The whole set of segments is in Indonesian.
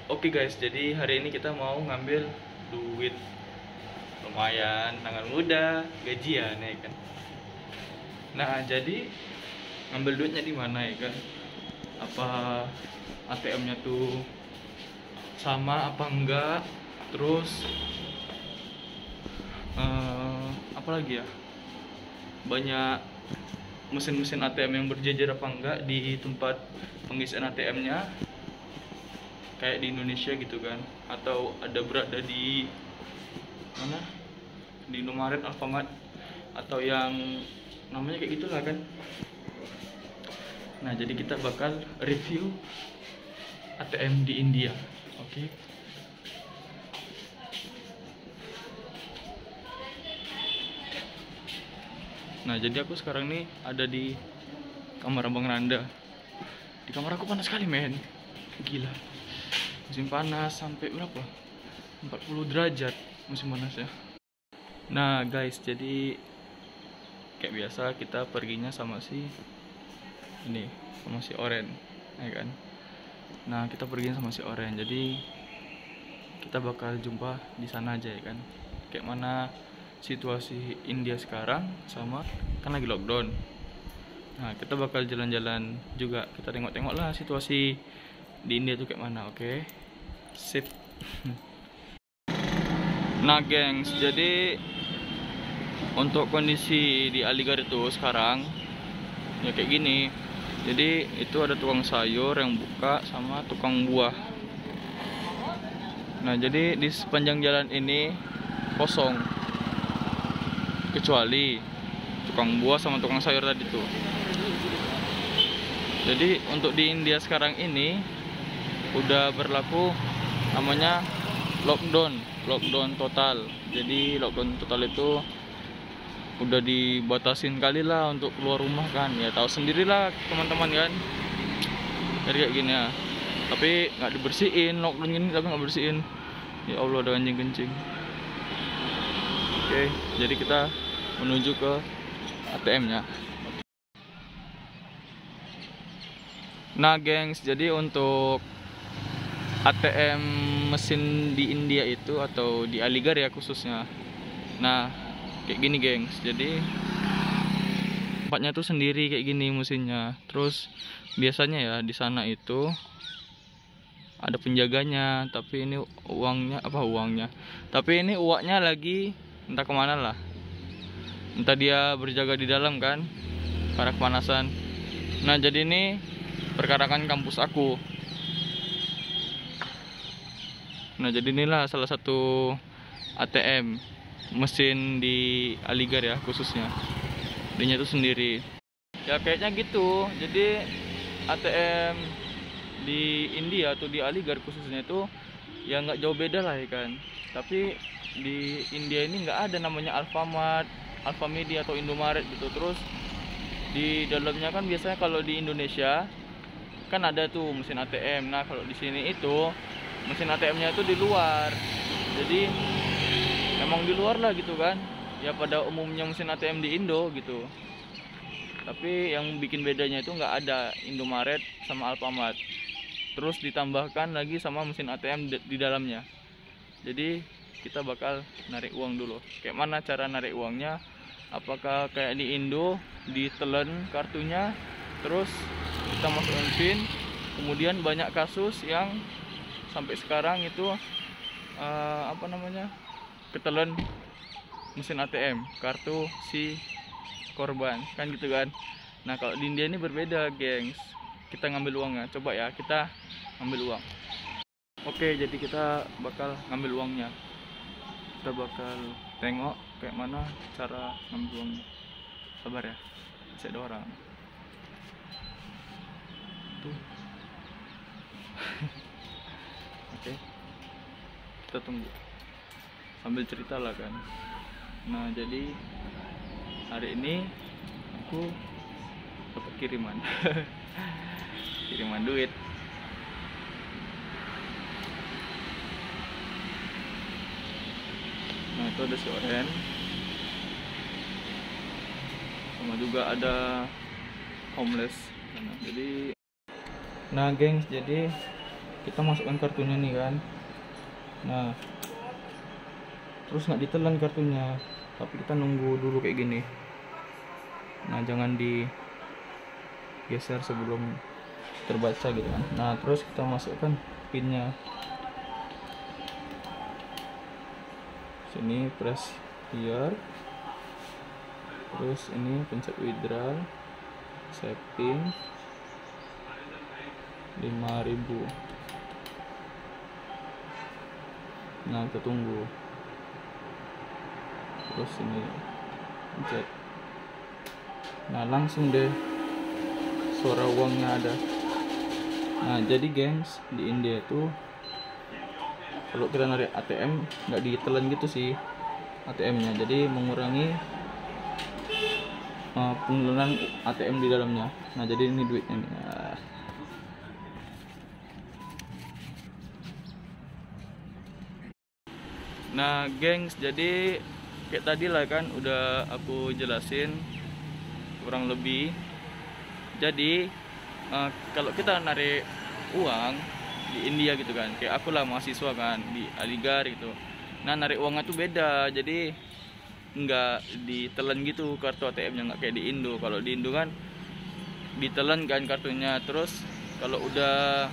Oke guys, jadi hari ini kita mau ngambil duit lumayan, tangan muda, gajian ya kan. Nah, jadi ngambil duitnya di mana ya kan? Apa ATM-nya tuh sama apa enggak? Terus apa lagi ya? Banyak mesin-mesin ATM yang berjejer apa enggak di tempat pengisian ATM-nya? Kayak di Indonesia gitu kan, atau ada berada di mana, di Indomaret, Alfamart, atau yang namanya kayak gitulah kan. Nah, jadi kita bakal review ATM di India. Oke. Nah, jadi aku sekarang nih ada di kamar Abang Randa. Di kamar aku panas sekali, men. Gila. Musim panas sampai berapa? 40 derajat musim panas ya. Nah guys, jadi kayak biasa kita perginya sama si Oren, ya kan. Nah, kita perginya sama si Oren, jadi kita bakal jumpa di sana aja ya kan. Kayak mana situasi India sekarang, sama kan lagi lockdown. Nah, kita bakal jalan-jalan juga, kita tengok-tengok lah situasi di India tuh kayak mana. Oke, sip. Nah gengs, jadi untuk kondisi di Aligarh itu sekarang ya kayak gini. Jadi itu ada tukang sayur yang buka sama tukang buah. Nah, jadi di sepanjang jalan ini kosong, kecuali tukang buah sama tukang sayur tadi tuh. Jadi untuk di India sekarang ini udah berlaku namanya lockdown total. Jadi lockdown total itu udah dibatasin kali lah untuk keluar rumah kan. Ya tahu sendirilah teman-teman kan. Jadi kayak gini ya. Tapi nggak dibersihin, lockdown gini tapi nggak bersihin. Ya Allah, ada anjing kencing. Oke, jadi kita menuju ke ATM-nya. Nah gengs, jadi untuk ATM mesin di India itu, atau di Aligarh ya khususnya. Nah, kayak gini gengs. Jadi tempatnya tuh sendiri kayak gini mesinnya. Terus biasanya ya di sana itu ada penjaganya, tapi ini uangnya. Tapi ini uaknya lagi entah kemana lah. Entah dia berjaga di dalam kan, karena kepanasan. Nah, jadi ini perkarakan kampus aku. Nah, jadi inilah salah satu ATM mesin di Aligarh ya khususnya. Dia itu sendiri. Ya kayaknya gitu. Jadi ATM di India atau di Aligarh khususnya itu ya nggak jauh beda lah ya kan. Tapi di India ini nggak ada namanya Alfamart, Alfamidi atau Indomaret gitu. Terus di dalamnya kan biasanya kalau di Indonesia kan ada tuh mesin ATM. Nah, kalau di sini itu mesin ATM-nya itu di luar. Jadi emang di luar lah gitu kan. Ya pada umumnya mesin ATM di Indo gitu. Tapi yang bikin bedanya itu nggak ada Indomaret sama Alfamart. Terus ditambahkan lagi sama mesin ATM di dalamnya. Jadi kita bakal narik uang dulu. Kayak mana cara narik uangnya? Apakah kayak di Indo ditelen kartunya, terus kita masukin PIN? Kemudian banyak kasus yang sampai sekarang itu ketelen mesin ATM kartu si korban kan gitu kan. Nah, kalau di India ini berbeda gengs. Kita ngambil uangnya, coba ya kita ngambil uang. Oke, jadi kita bakal ngambil uangnya. Kita bakal tengok kayak mana cara ngambil uangnya. Sabar ya, masih ada orang tuh. Oke, kita tunggu sambil cerita lah kan. Nah, jadi hari ini aku dapat kiriman kiriman duit. Nah, itu ada si Oren, sama juga ada homeless. Nah, gengs, jadi kita masukkan kartunya nih kan. Nah, terus nggak ditelan kartunya, tapi kita nunggu dulu kayak gini. Nah, jangan digeser sebelum terbaca gitu kan. Nah, terus kita masukkan pinnya. Sini press here. Terus ini pencet withdraw, setting 5.000. Nah, kita tunggu. Terus ini pencet. Nah, langsung deh suara uangnya ada. Nah, jadi gengs, di India itu kalau kita narik ATM nggak ditelan gitu sih ATM-nya, jadi mengurangi penggunaan ATM di dalamnya. Nah, jadi ini duitnya nih. Nah, gengs, jadi kayak tadi lah kan udah aku jelasin kurang lebih. Jadi kalau kita narik uang di India gitu kan, kayak aku lah mahasiswa kan di Aligarh gitu. Nah, narik uangnya tuh beda, jadi nggak ditelan gitu kartu ATM-nya, nggak kayak di Indo. Kalau di Indo kan ditelan kan kartunya, terus kalau udah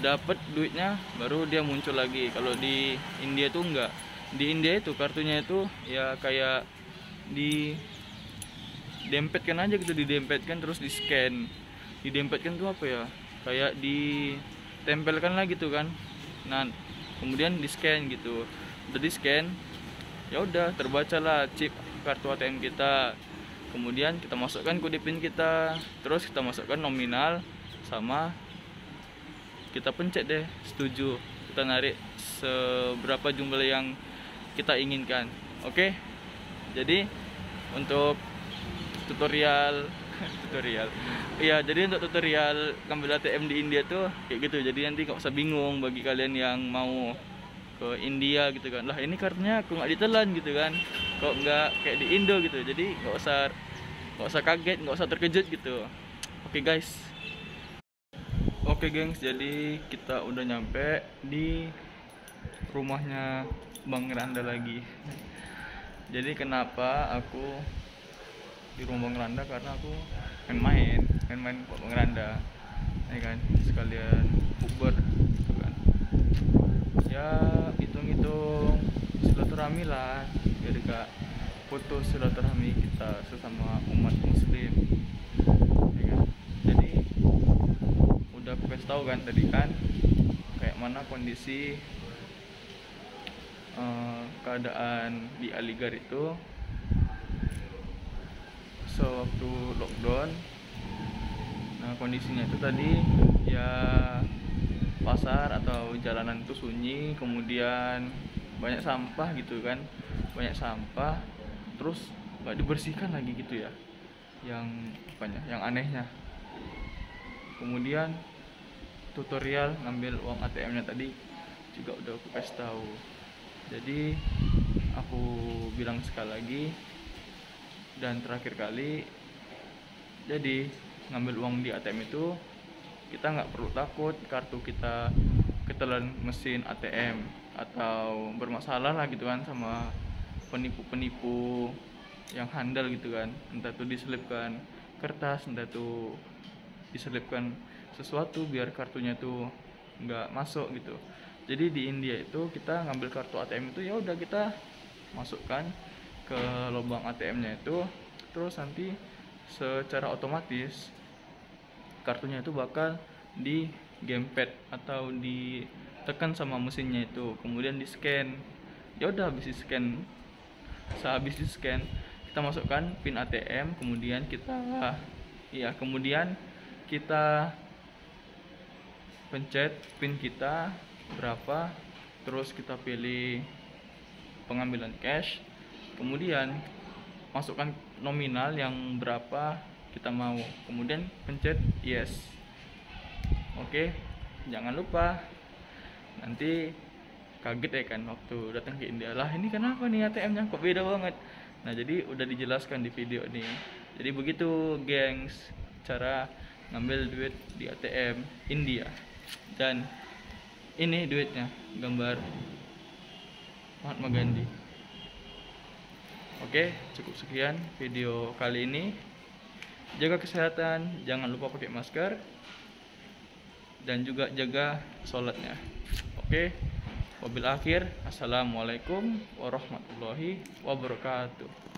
dapat duitnya baru dia muncul lagi. Kalau di India tuh enggak. Di India itu kartunya itu ya kayak didempetkan aja gitu, didempetkan terus di scan. Didempetkan tuh apa ya? Kayak ditempelkan lah gitu kan. Nah, kemudian di scan gitu. Udah di scan, ya udah terbacalah chip kartu ATM kita. Kemudian kita masukkan kode PIN kita, terus kita masukkan nominal sama kita pencet deh setuju, kita narik seberapa jumlah yang kita inginkan. Oke, jadi untuk tutorial iya, jadi untuk tutorial ngambil ATM di India tuh kayak gitu. Jadi nanti nggak usah bingung bagi kalian yang mau ke India gitu kan, lah ini kartunya aku nggak ditelan gitu kan, kok nggak kayak di Indo gitu. Jadi nggak usah kaget, nggak usah terkejut gitu. Oke guys. Oke gengs, jadi kita udah nyampe di rumahnya Bang Randa lagi. Jadi kenapa aku di rumah Bang Randa, karena aku main Bang Randa, ya kan, sekalian bukber gitu kan. Ya hitung-hitung silaturahmi lah, biar gak putus silaturahmi kita sesama umat muslim, ya kan. Jadi udah aku kasih tahu kan tadi kan kayak mana kondisi keadaan di Aligarh itu sewaktu lockdown. Nah, kondisinya itu tadi ya pasar atau jalanan itu sunyi, kemudian banyak sampah gitu kan, banyak sampah, terus nggak dibersihkan lagi gitu ya, yang banyak yang anehnya. Kemudian tutorial ngambil uang ATM-nya tadi juga udah aku kasih tahu. Jadi aku bilang sekali lagi dan terakhir kali, jadi ngambil uang di ATM itu kita nggak perlu takut kartu kita ketelan mesin ATM atau bermasalah lah gitu kan sama penipu-penipu yang handal gitu kan. Entah tuh diselipkan kertas, entah tuh diselipkan sesuatu biar kartunya tuh nggak masuk gitu. Jadi di India itu kita ngambil kartu ATM itu ya udah kita masukkan ke lubang ATM-nya itu, terus nanti secara otomatis kartunya itu bakal di gamepad atau ditekan sama mesinnya itu, kemudian di scan. Ya udah habis di scan, sehabis di scan kita masukkan pin ATM, kemudian kita pencet pin kita berapa, terus kita pilih pengambilan cash, kemudian masukkan nominal yang berapa kita mau, kemudian pencet yes. Oke, jangan lupa nanti kaget ya kan waktu datang ke India, lah ini kenapa nih ATM-nya kok beda banget. Nah, jadi udah dijelaskan di video ini. Jadi begitu gengs cara ngambil duit di ATM India. Dan ini duitnya, gambar Mahatma Gandhi. Oke, cukup sekian video kali ini. Jaga kesehatan, jangan lupa pakai masker, dan juga jaga sholatnya. Oke, wabil akhir, assalamualaikum warahmatullahi wabarakatuh.